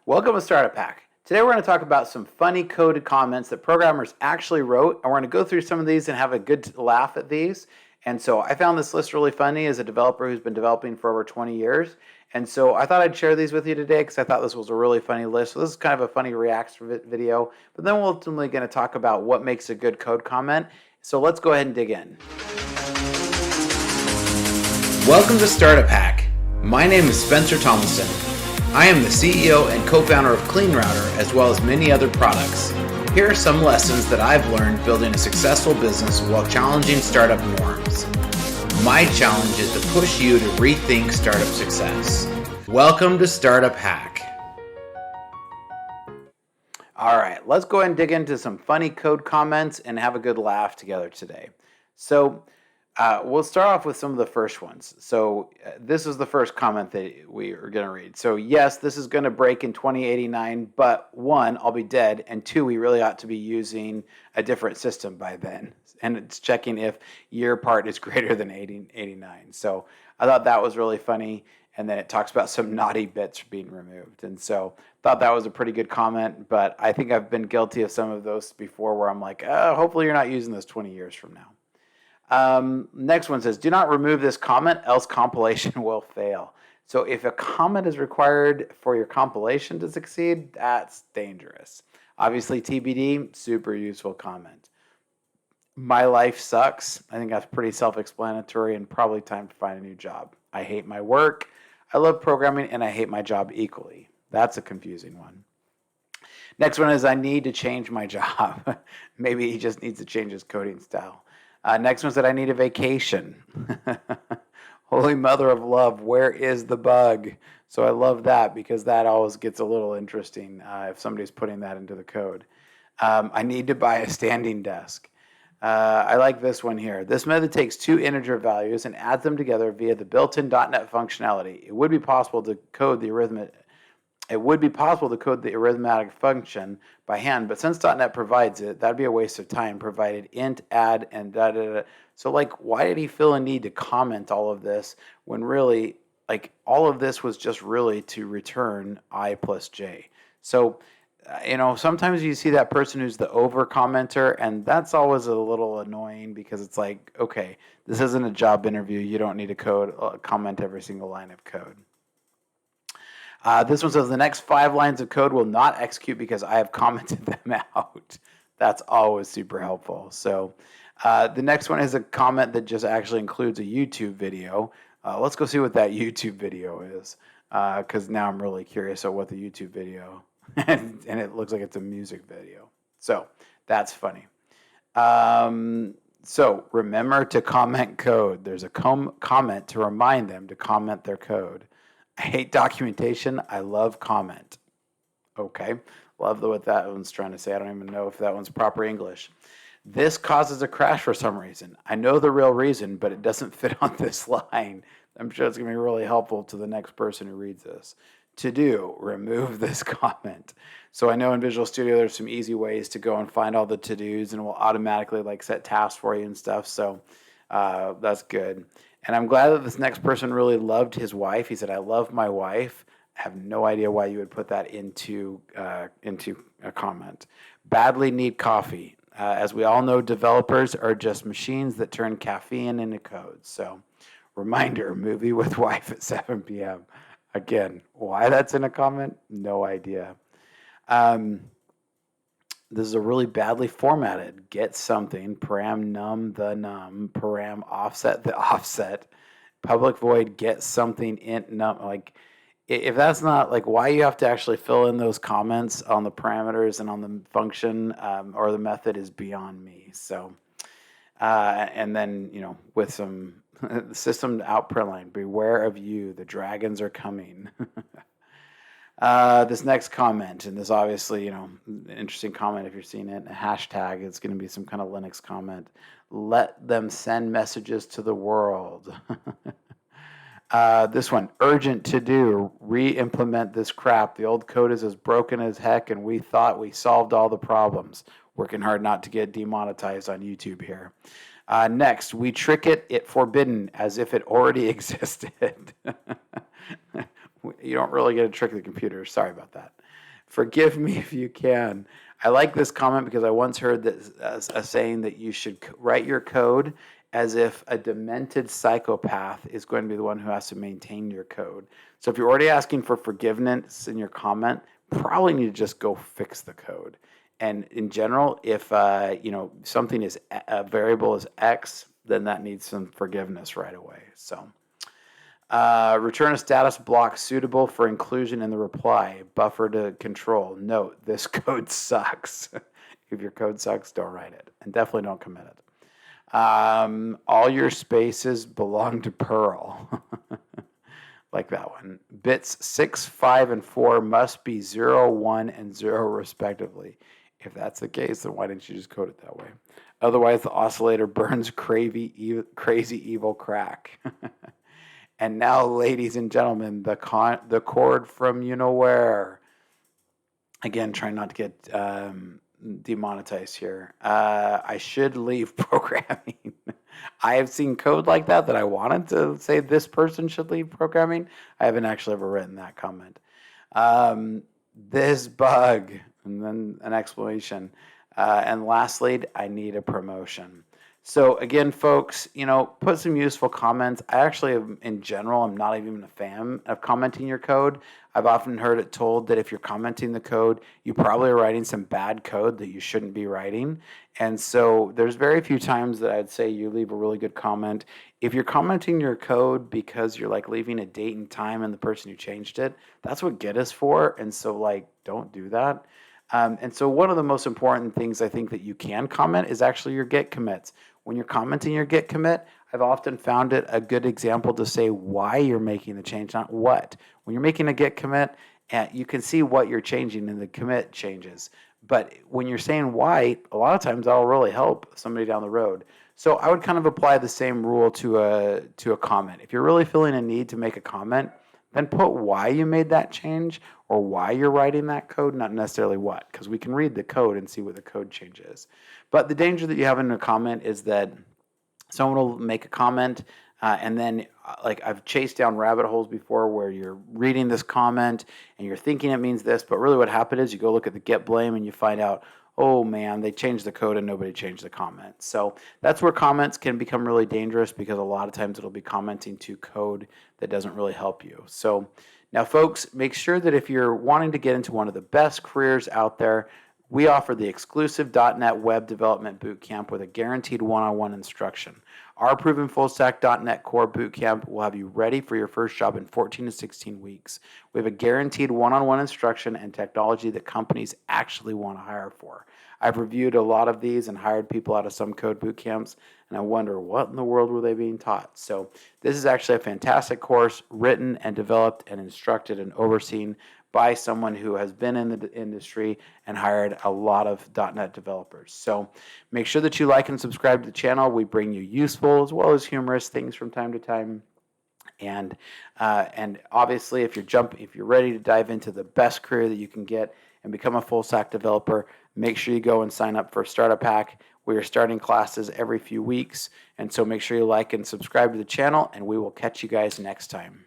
Welcome to StartupHakk. Today we're going to talk about some funny coded comments that programmers actually wrote, and we're going to go through some of these and have a good laugh at these. And so I found this list really funny as a developer who's been developing for over 20 years. And so I thought I'd share these with you today because I thought this was a really funny list. So this is kind of a funny reaction video, but then we're ultimately going to talk about what makes a good code comment. So let's go ahead and dig in. Welcome to StartupHakk. My name is Spencer Thomason. I am the CEO and co-founder of CleanRouter, as well as many other products. Here are some lessons that I've learned building a successful business while challenging startup norms. My challenge is to push you to rethink startup success. Welcome to StartupHakk. All right, let's go ahead and dig into some funny code comments and have a good laugh together today. So we'll start off with some of the first ones. So this is the first comment that we are going to read. So yes, this is going to break in 2089, but one, I'll be dead, and two, we really ought to be using a different system by then. And it's checking if year part is greater than 89. So I thought that was really funny. And then it talks about some naughty bits being removed. And so thought that was a pretty good comment, but I think I've been guilty of some of those before where I'm like, hopefully you're not using this 20 years from now. Next one says, do not remove this comment, else compilation will fail. So if a comment is required for your compilation to succeed, that's dangerous. Obviously, TBD, super useful comment. My life sucks. I think that's pretty self-explanatory and probably time to find a new job. I hate my work. I love programming and I hate my job equally. That's a confusing one. Next one is, I need to change my job. Maybe he just needs to change his coding style. Next one said, I need a vacation. Holy mother of love, where is the bug? So I love that because that always gets a little interesting if somebody's putting that into the code. I need to buy a standing desk. I like this one here. This method takes two integer values and adds them together via the built-in .NET functionality. It would be possible to code the arithmetic function by hand, but since .NET provides it, that'd be a waste of time, provided int, add, and da-da-da. So, why did he feel a need to comment all of this when really, all of this was just really to return I plus j? So, sometimes you see that person who's the over-commenter, and that's always a little annoying because it's like, okay, this isn't a job interview. You don't need to comment every single line of code. This one says, the next 5 lines of code will not execute because I have commented them out. That's always super helpful. So the next one is a comment that just actually includes a YouTube video. Let's go see what that YouTube video is, because now I'm really curious about what the YouTube video, and it looks like it's a music video. So that's funny. So remember to comment code. There's a comment to remind them to comment their code. I hate documentation. I love comment. Okay. Love what that one's trying to say. I don't even know if that one's proper English. This causes a crash for some reason. I know the real reason, but it doesn't fit on this line. I'm sure it's going to be really helpful to the next person who reads this. To do, remove this comment. So I know in Visual Studio there's some easy ways to go and find all the to-dos, and it will automatically set tasks for you and stuff. So that's good. And I'm glad that this next person really loved his wife. He said, I love my wife. I have no idea why you would put that into a comment. Badly need coffee. As we all know, developers are just machines that turn caffeine into code. So reminder, movie with wife at 7 p.m. Again, why that's in a comment? No idea. This is a really badly formatted get something, param num the num, param offset the offset, public void get something int num. If that's not why you have to actually fill in those comments on the parameters and on the function or the method is beyond me. So, and then, with some system out print line, beware of you, the dragons are coming. This next comment, and this obviously, interesting comment if you're seeing it, a hashtag, it's going to be some kind of Linux comment. Let them send messages to the world. This one, urgent to do, re-implement this crap. The old code is as broken as heck, and we thought we solved all the problems. Working hard not to get demonetized on YouTube here. Next, we trick it forbidden as if it already existed. You don't really get to trick the computer. Sorry about that. Forgive me if you can. I like this comment because I once heard that a saying that you should write your code as if a demented psychopath is going to be the one who has to maintain your code. So if you're already asking for forgiveness in your comment, probably need to just go fix the code. And in general, if something is a variable is X, then that needs some forgiveness right away. So. Return a status block suitable for inclusion in the reply. Buffer to control. Note, this code sucks. If your code sucks, don't write it. And definitely don't commit it. All your spaces belong to Perl. Like that one. Bits 6, 5, and 4 must be 0, 1, and 0 respectively. If that's the case, then why didn't you just code it that way? Otherwise, the oscillator burns crazy evil crack. And now, ladies and gentlemen, the chord from you-know-where. Again, trying not to get demonetized here. I should leave programming. I have seen code like that I wanted to say this person should leave programming. I haven't actually ever written that comment. This bug, and then an explanation. And lastly, I need a promotion. So again, folks, put some useful comments. I actually, in general, I'm not even a fan of commenting your code. I've often heard it told that if you're commenting the code, you probably are writing some bad code that you shouldn't be writing. And so there's very few times that I'd say you leave a really good comment. If you're commenting your code because you're leaving a date and time and the person who changed it, that's what Git is for. And so don't do that. And so one of the most important things I think that you can comment is actually your Git commits. When you're commenting your Git commit, I've often found it a good example to say why you're making the change, not what. When you're making a Git commit, you can see what you're changing and the commit changes. But when you're saying why, a lot of times that'll really help somebody down the road. So I would kind of apply the same rule to a comment. If you're really feeling a need to make a comment, then put why you made that change or why you're writing that code, not necessarily what, because we can read the code and see what the code change is. But the danger that you have in a comment is that someone will make a comment and then I've chased down rabbit holes before where you're reading this comment and you're thinking it means this, but really what happened is you go look at the get blame and you find out, oh man, they changed the code and nobody changed the comment. So that's where comments can become really dangerous because a lot of times it'll be commenting to code that doesn't really help you. So now folks, make sure that if you're wanting to get into one of the best careers out there, we offer the exclusive .NET Web Development Bootcamp with a guaranteed one-on-one instruction. Our proven full-stack .NET Core Bootcamp will have you ready for your first job in 14 to 16 weeks. We have a guaranteed one-on-one instruction and technology that companies actually want to hire for. I've reviewed a lot of these and hired people out of some code bootcamps, and I wonder what in the world were they being taught. So this is actually a fantastic course written and developed and instructed and overseen by someone who has been in the industry and hired a lot of .NET developers. So make sure that you like and subscribe to the channel. We bring you useful as well as humorous things from time to time. And obviously, if you're ready to dive into the best career that you can get and become a full stack developer, make sure you go and sign up for StartupHakk. We are starting classes every few weeks, and so make sure you like and subscribe to the channel, and we will catch you guys next time.